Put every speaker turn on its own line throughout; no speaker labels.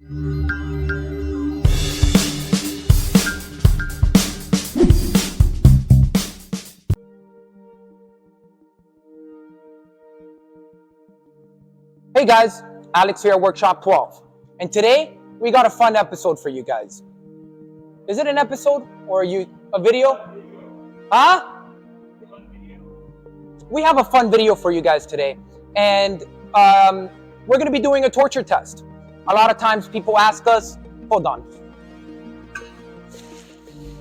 Hey guys, Alex here at Workshop 12. And today, we got a fun episode for you guys. Is it an episode or a video? Huh? We have a fun video for you guys today. And we're gonna be doing a torture test. A lot of times people ask us, hold on.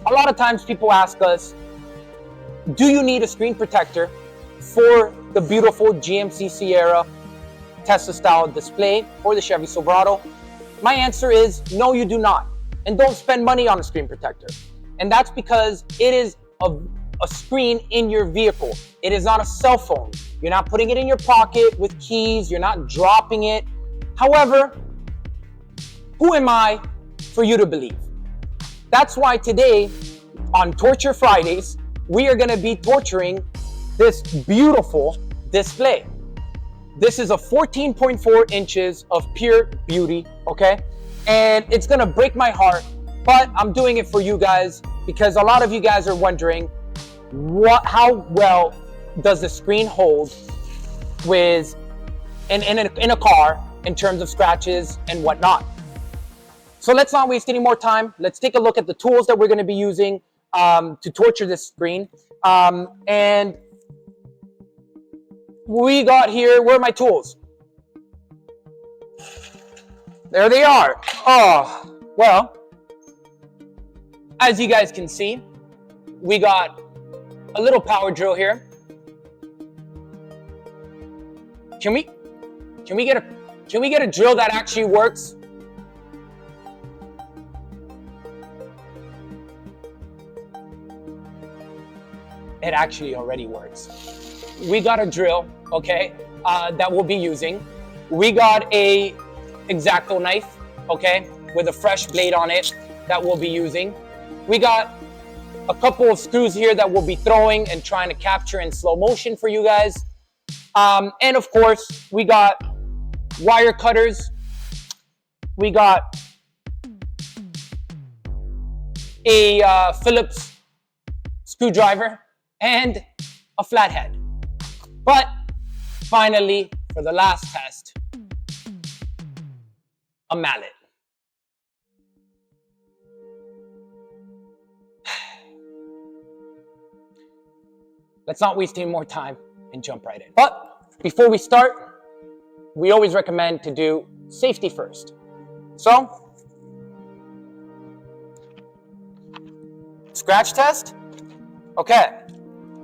A lot of times people ask us, do you need a screen protector for the beautiful GMC Sierra Tesla Style display or the Chevy Silverado? My answer is no, you do not. And don't spend money on a screen protector. And that's because it is a screen in your vehicle. It is not a cell phone. You're not putting it in your pocket with keys. You're not dropping it. However, who am I for you to believe? That's why today on Torture Fridays, we are going to be torturing this beautiful display. This is a 14.4 inches of pure beauty, okay? And it's gonna break my heart, but I'm doing it for you guys because a lot of you guys are wondering how well does the screen hold with in a car in terms of scratches and whatnot. So let's not waste any more time. Let's take a look at the tools that we're gonna be using to torture this screen. And we got here, where are my tools? There they are. Oh, well, as you guys can see, we got a little power drill here. Can we get a drill that actually works? It actually already works. We got a drill, okay, that we'll be using. We got a Exacto knife, okay, with a fresh blade on it that we'll be using. We got a couple of screws here that we'll be throwing and trying to capture in slow motion for you guys. And of course, we got wire cutters. We got a Phillips screwdriver and a flathead. But finally, for the last test, a mallet. Let's not waste any more time and jump right in. But before we start, we always recommend to do safety first. So, scratch test? Okay.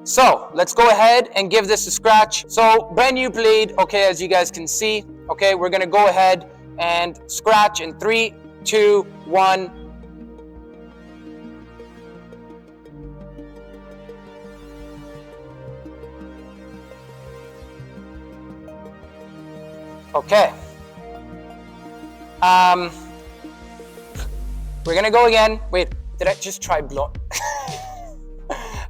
So, let's go ahead and give this a scratch. So, brand new blade, okay, as you guys can see. Okay, we're gonna go ahead and scratch in 3, 2, 1. Okay. We're gonna go again. Wait, did I just try blow?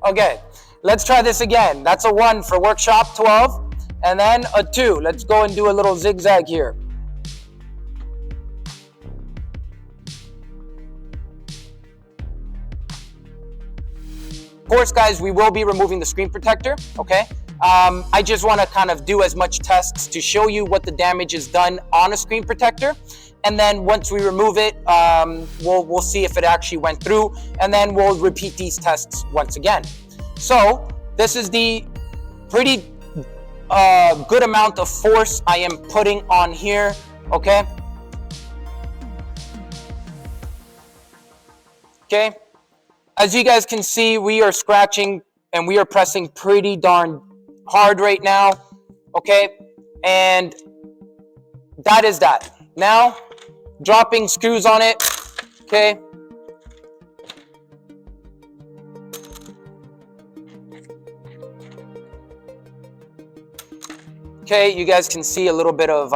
Okay, let's try this again. That's a 1 for Workshop 12, and then a 2. Let's go and do a little zigzag here. Of course, guys, we will be removing the screen protector, okay? I just want to kind of do as much tests to show you what the damage is done on a screen protector. And then once we remove it, we'll see if it actually went through, and then we'll repeat these tests once again. So this is the pretty good amount of force I am putting on here, okay? Okay. As you guys can see, we are scratching and we are pressing pretty darn hard right now, okay? And that is that. Now, dropping screws on it, okay? Okay, you guys can see a little bit of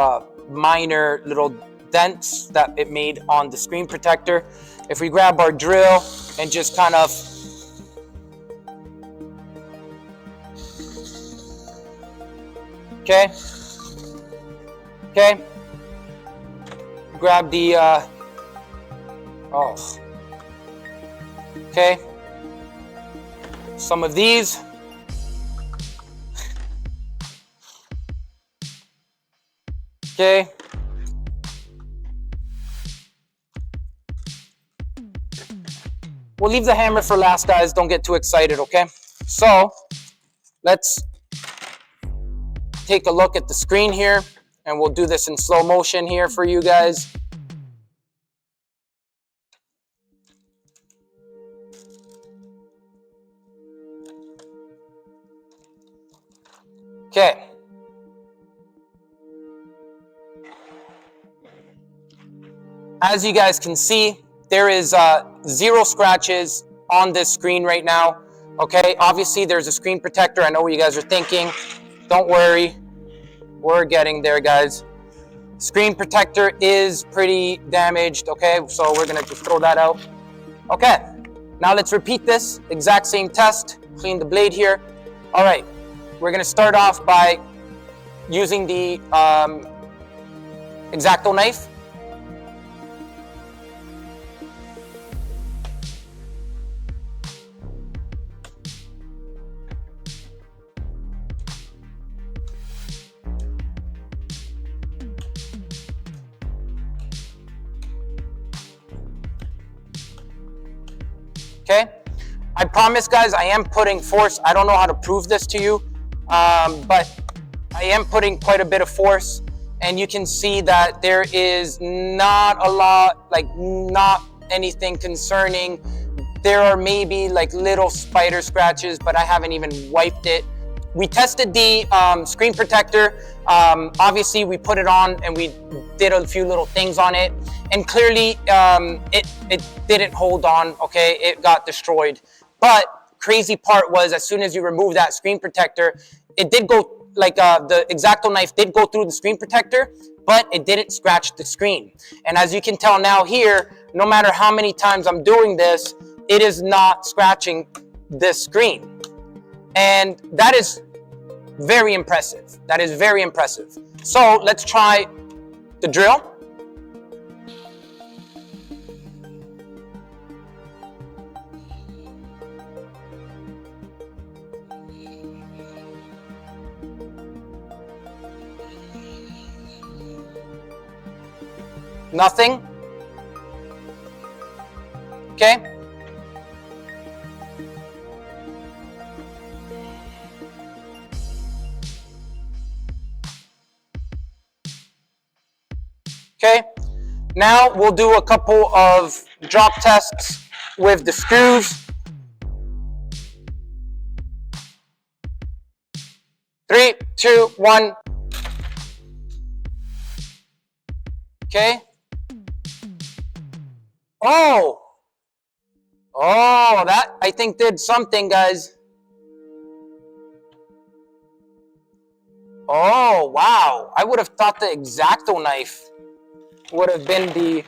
minor little dents that it made on the screen protector. If we grab our drill and just kind of okay, grab the, okay, some of these. Okay. We'll leave the hammer for last, guys. Don't get too excited, okay? So, let's take a look at the screen here, and we'll do this in slow motion here for you guys. Okay. As you guys can see, there is 0 scratches on this screen right now. Okay, obviously there's a screen protector. I know what you guys are thinking. Don't worry, we're getting there, guys. Screen protector is pretty damaged, okay? So we're gonna just throw that out. Okay, now let's repeat this exact same test. Clean the blade here. All right, we're gonna start off by using the Exacto knife. Okay, I promise, guys, I am putting force. I don't know how to prove this to you, but I am putting quite a bit of force, and you can see that there is not a lot, like not anything concerning. There are maybe like little spider scratches, but I haven't even wiped it. We tested the screen protector. Obviously, we put it on and we did a few little things on it, and clearly it didn't hold on. Okay, it got destroyed. But crazy part was, as soon as you remove that screen protector, it did go, like the Exacto knife did go through the screen protector, but it didn't scratch the screen. And as you can tell now here, no matter how many times I'm doing this, it is not scratching this screen. And that is very impressive. That is very impressive. So let's try the drill. Nothing. Okay. Okay, now we'll do a couple of drop tests with the screws. 3, 2, 1. Okay. Oh, that I think did something, guys. Oh, wow. I would have thought the Exacto knife would have been the...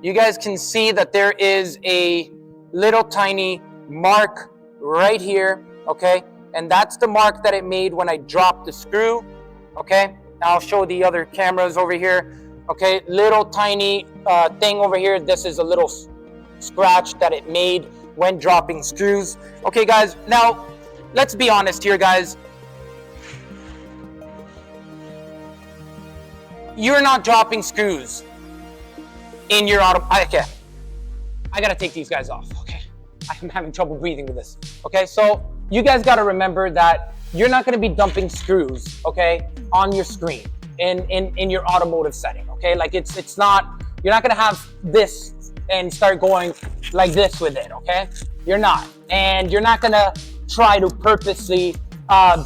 You guys can see that there is a little tiny mark right here, okay? And that's the mark that it made when I dropped the screw, okay? I'll show the other cameras over here, okay? Little tiny thing over here. This is a little scratch that it made when dropping screws. Okay, guys, now let's be honest here, guys. You're not dropping screws in your auto. Okay, I gotta take these guys off. Okay, I'm having trouble breathing with this. Okay, so you guys gotta remember that you're not gonna be dumping screws, okay, on your screen in your automotive setting. Okay, like it's not. You're not gonna have this and start going like this with it. Okay, you're not, and you're not gonna try to purposely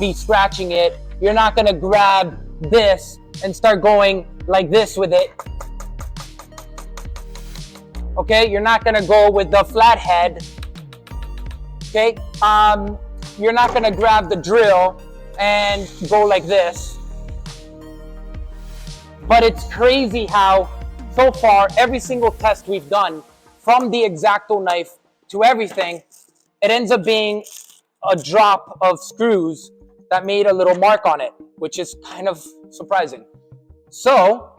be scratching it. You're not gonna grab this and start going like this with it. Okay, you're not gonna go with the flathead. Okay, you're not gonna grab the drill and go like this. But it's crazy how so far every single test we've done, from the Exacto knife to everything, it ends up being a drop of screws that made a little mark on it, which is kind of surprising. So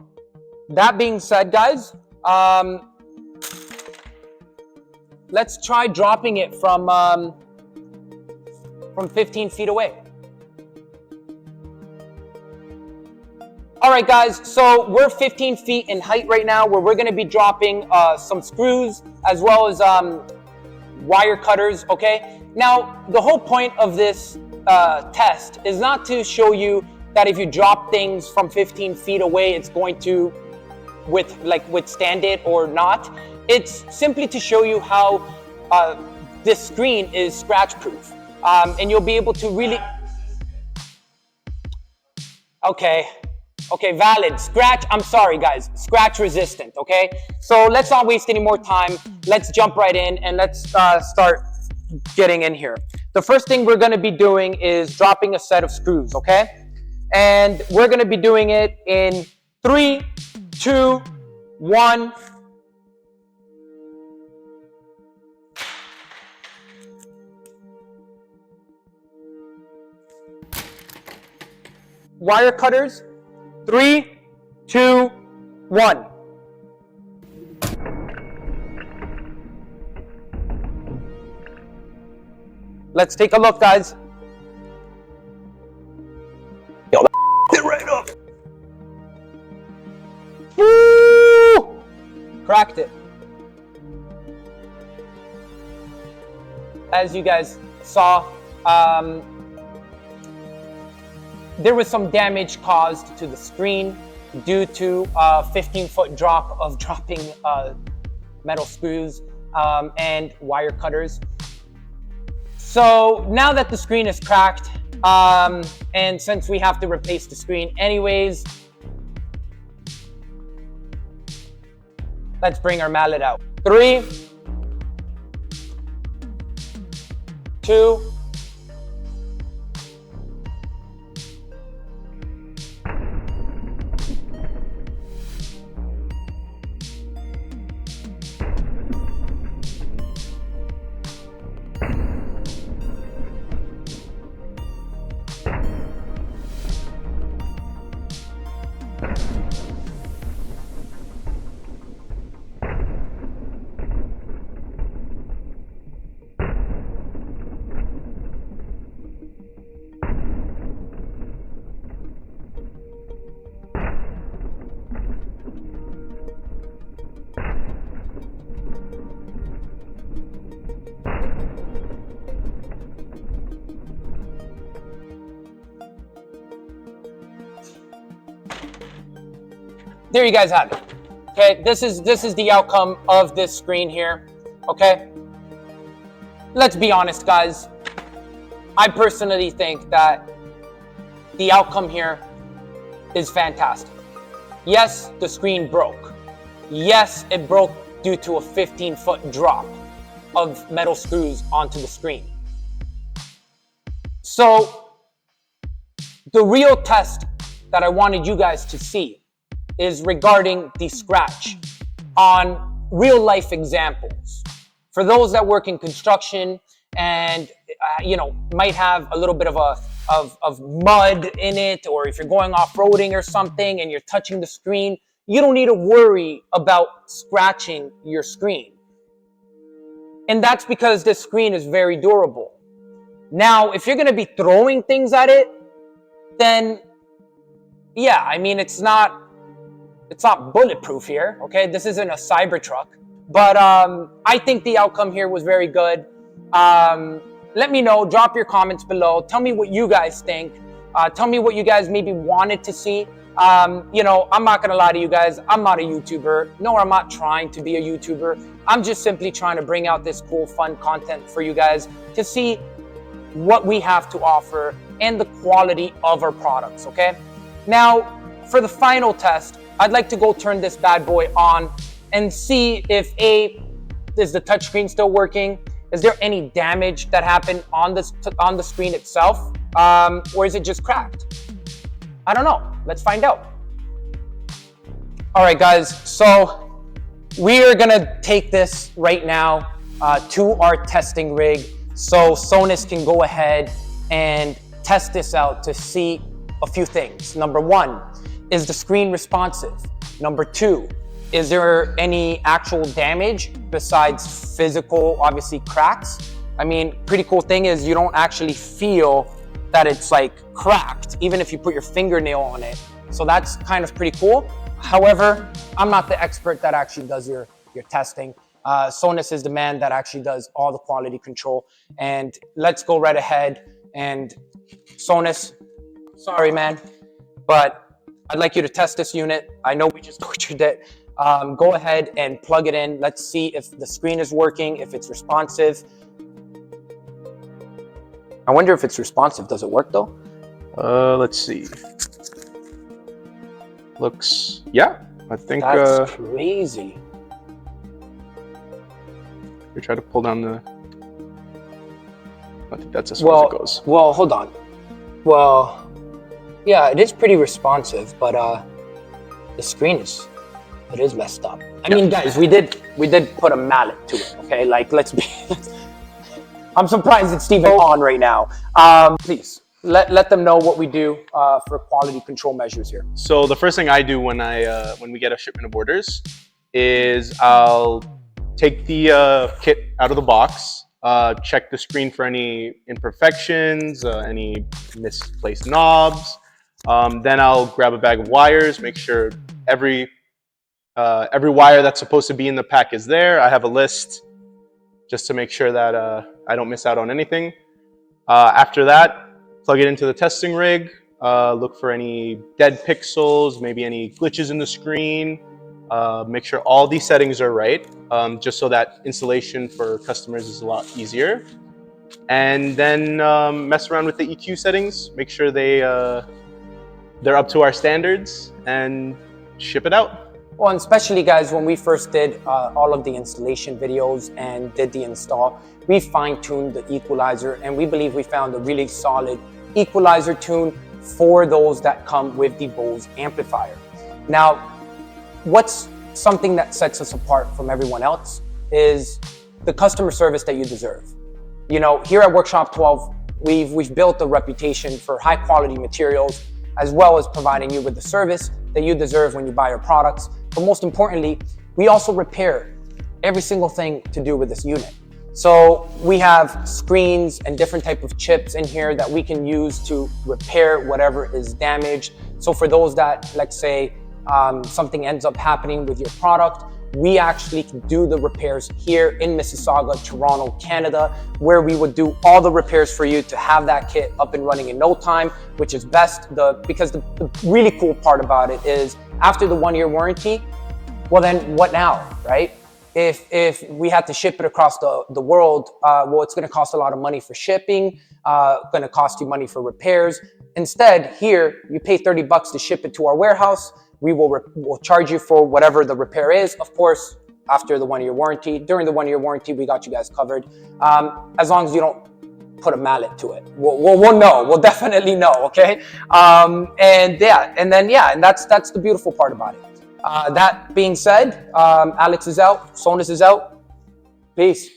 that being said, guys, let's try dropping it from 15 feet away. All right, guys, so we're 15 feet in height right now, where we're going to be dropping some screws as well as wire cutters, okay? Now, the whole point of this test is not to show you that if you drop things from 15 feet away, it's going to withstand it or not. It's simply to show you how this screen is scratch proof, and you'll be able to really... Okay, valid. Scratch, I'm sorry guys, scratch resistant, okay? So let's not waste any more time. Let's jump right in and let's start getting in here. The first thing we're gonna be doing is dropping a set of screws, okay? And we're gonna be doing it in 3, 2, 1. Wire cutters. 3, 2, 1. Let's take a look, guys. Yo, it right up. Woo! Cracked it. As you guys saw, there was some damage caused to the screen due to a 15-foot drop of dropping metal screws and wire cutters. So now that the screen is cracked, and since we have to replace the screen anyways, let's bring our mallet out. 3, 2, there you guys have it. Okay, this is the outcome of this screen here. Okay, let's be honest, guys. I personally think that the outcome here is fantastic. Yes, the screen broke. Yes, it broke due to a 15-foot drop of metal screws onto the screen. So the real test that I wanted you guys to see is regarding the scratch on real life examples. For those that work in construction and might have a little bit of mud in it, or if you're going off-roading or something and you're touching the screen, you don't need to worry about scratching your screen. And that's because this screen is very durable. Now, if you're gonna be throwing things at it, then yeah, I mean, it's not bulletproof here, okay? This isn't a Cybertruck, but I think the outcome here was very good. Let me know, drop your comments below. Tell me what you guys think. Tell me what you guys maybe wanted to see. I'm not gonna lie to you guys, I'm not a YouTuber, nor I'm not trying to be a YouTuber. I'm just simply trying to bring out this cool, fun content for you guys to see what we have to offer and the quality of our products, okay? Now, for the final test, I'd like to go turn this bad boy on and see if is the touchscreen still working? Is there any damage that happened on the screen itself? Or is it just cracked? I don't know. Let's find out. All right, guys. So we are gonna take this right now to our testing rig so Sonus can go ahead and test this out to see a few things. Number one, is the screen responsive? Number 2, is there any actual damage besides physical, obviously, cracks? I mean, pretty cool thing is you don't actually feel that it's like cracked, even if you put your fingernail on it. So that's kind of pretty cool. However, I'm not the expert that actually does your testing. Sonus is the man that actually does all the quality control. And let's go right ahead. And Sonus, sorry, man, but I'd like you to test this unit. I know we just tortured it. Go ahead and plug it in. Let's see if the screen is working, if it's responsive. I wonder if it's responsive. Does it work though?
Let's see. Looks, yeah, I think.
That's crazy.
We try to pull down the. I think that's as far as it goes.
Well, hold on. Well, yeah, it is pretty responsive, but the screen is messed up. I mean, guys, we did put a mallet to it. Okay, like let's be. I'm surprised it's even on right now. Please let them know what we do for quality control measures here.
So the first thing I do when we get a shipment of orders is I'll take the kit out of the box, check the screen for any imperfections, any misplaced knobs. Then I'll grab a bag of wires, make sure every wire that's supposed to be in the pack is there. I have a list just to make sure that I don't miss out on anything. After that, plug it into the testing rig, look for any dead pixels, maybe any glitches in the screen, make sure all these settings are right, just so that installation for customers is a lot easier. And then mess around with the EQ settings, make sure they're up to our standards, and ship it out.
Well, and especially, guys, when we first did all of the installation videos and did the install, we fine-tuned the equalizer, and we believe we found a really solid equalizer tune for those that come with the Bose amplifier. Now, what's something that sets us apart from everyone else is the customer service that you deserve. You know, here at Workshop 12, we've built a reputation for high quality materials, as well as providing you with the service that you deserve when you buy our products. But most importantly, we also repair every single thing to do with this unit. So we have screens and different type of chips in here that we can use to repair whatever is damaged. So for those that, let's say, something ends up happening with your product, we actually can do the repairs here in Mississauga, Toronto, Canada, where we would do all the repairs for you to have that kit up and running in no time, which is best. Because the really cool part about it is after the 1-year warranty, well then what now, right? If we had to ship it across the world, well, it's gonna cost a lot of money for shipping, gonna cost you money for repairs. Instead, here, you pay $30 to ship it to our warehouse. We'll charge you for whatever the repair is. Of course, after the 1-year warranty. During the 1-year warranty, we got you guys covered. As long as you don't put a mallet to it. We'll know. We'll definitely know, okay? And that's the beautiful part about it. That being said, Alex is out. Sonus is out. Peace.